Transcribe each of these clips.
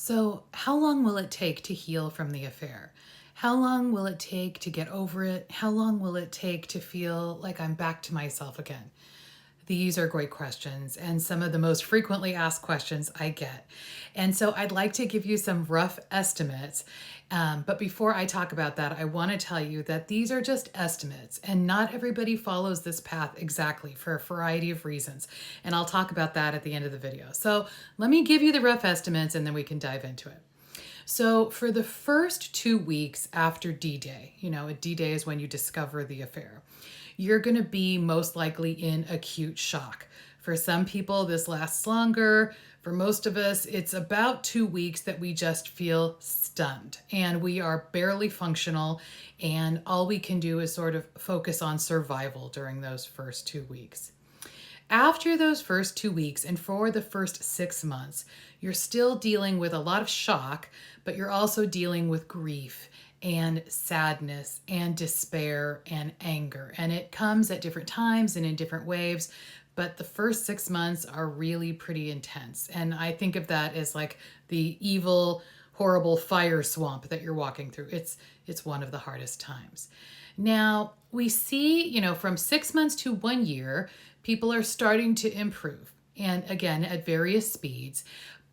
So, how long will it take to heal from the affair? How long will it take to get over it? How long will it take to feel like I'm back to myself again? These are great questions and some of the most frequently asked questions I get. And so I'd like to give you some rough estimates. But before I talk about that, I want to tell you that these are just estimates and not everybody follows this path exactly for a variety of reasons. And I'll talk about that at the end of the video. So let me give you the rough estimates and then we can dive into it. So for the first 2 weeks after D-Day, a D-Day is when you discover the affair, you're going to be most likely in acute shock. For some people, this lasts longer. For most of us, it's about 2 weeks that we just feel stunned and we are barely functional. And all we can do is sort of focus on survival during those first 2 weeks. After those first 2 weeks and for the first 6 months, you're still dealing with a lot of shock, but you're also dealing with grief and sadness and despair and anger. And it comes at different times and in different waves, but the first 6 months are really pretty intense. And I think of that as like the evil, horrible fire swamp that you're walking through. It's one of the hardest times. Now, we see, from 6 months to 1 year, people are starting to improve. And again, at various speeds.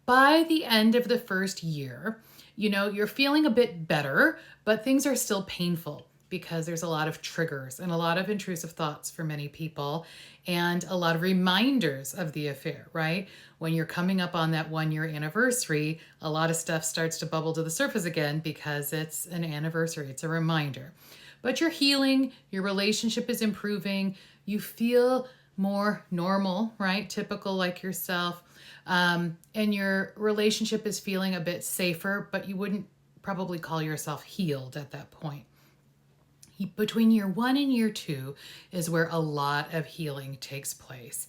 By the end of the first year, you're feeling a bit better, but things are still painful because there's a lot of triggers and a lot of intrusive thoughts for many people and a lot of reminders of the affair, right? When you're coming up on that 1 year anniversary, a lot of stuff starts to bubble to the surface again because it's an anniversary, it's a reminder. But you're healing, your relationship is improving, you feel more normal, right? Typical like yourself. And your relationship is feeling a bit safer, but you wouldn't probably call yourself healed at that point. Between year 1 and year 2 is where a lot of healing takes place.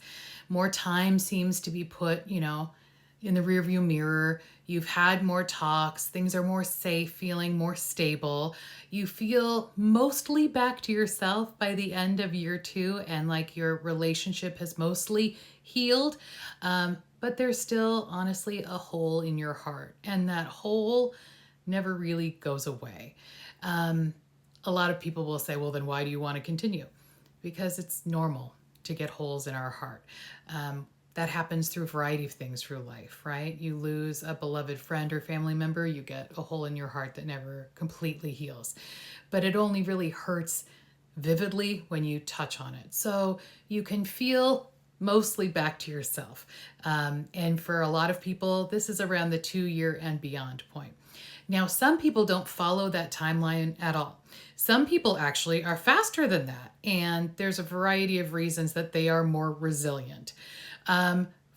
More time seems to be put, in the rearview mirror. You've had more talks. Things are more safe, feeling more stable. You feel mostly back to yourself by the end of year 2 and like your relationship has mostly healed. But there's still honestly a hole in your heart and that hole never really goes away. A lot of people will say, well, then why do you want to continue? Because it's normal to get holes in our heart. That happens through a variety of things through life, right? You lose a beloved friend or family member, you get a hole in your heart that never completely heals. But it only really hurts vividly when you touch on it. So you can feel mostly back to yourself. And for a lot of people, this is around the 2 year and beyond point. Now, some people don't follow that timeline at all. Some people actually are faster than that. And there's a variety of reasons that they are more resilient.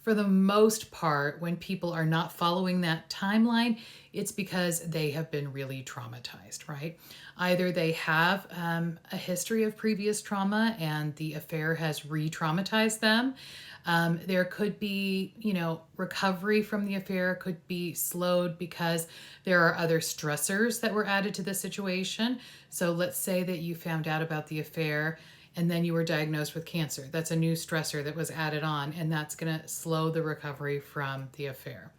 For the most part, when people are not following that timeline, it's because they have been really traumatized, right? Either they have a history of previous trauma and the affair has re-traumatized them. There could be, recovery from the affair could be slowed because there are other stressors that were added to the situation. So let's say that you found out about the affair and then you were diagnosed with cancer. That's a new stressor that was added on, and that's going to slow the recovery from the affair.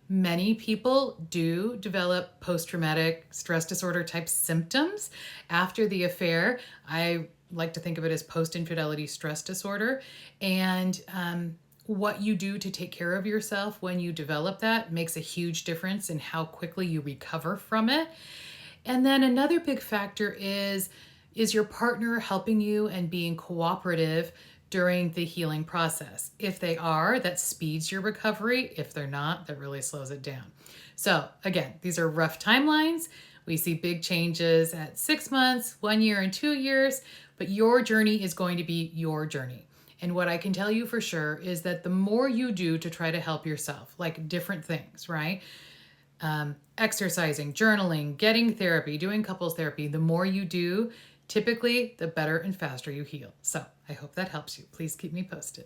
Many people do develop post-traumatic stress disorder type symptoms after the affair. I like to think of it as post-infidelity stress disorder. And what you do to take care of yourself when you develop that makes a huge difference in how quickly you recover from it. And then another big factor is your partner helping you and being cooperative during the healing process? If they are, that speeds your recovery. If they're not, that really slows it down. So again, these are rough timelines. We see big changes at 6 months, 1 year, and 2 years, but your journey is going to be your journey. And what I can tell you for sure is that the more you do to try to help yourself, like different things, right? Exercising, journaling, getting therapy, doing couples therapy, the more you do, typically, the better and faster you heal. So I hope that helps you. Please keep me posted.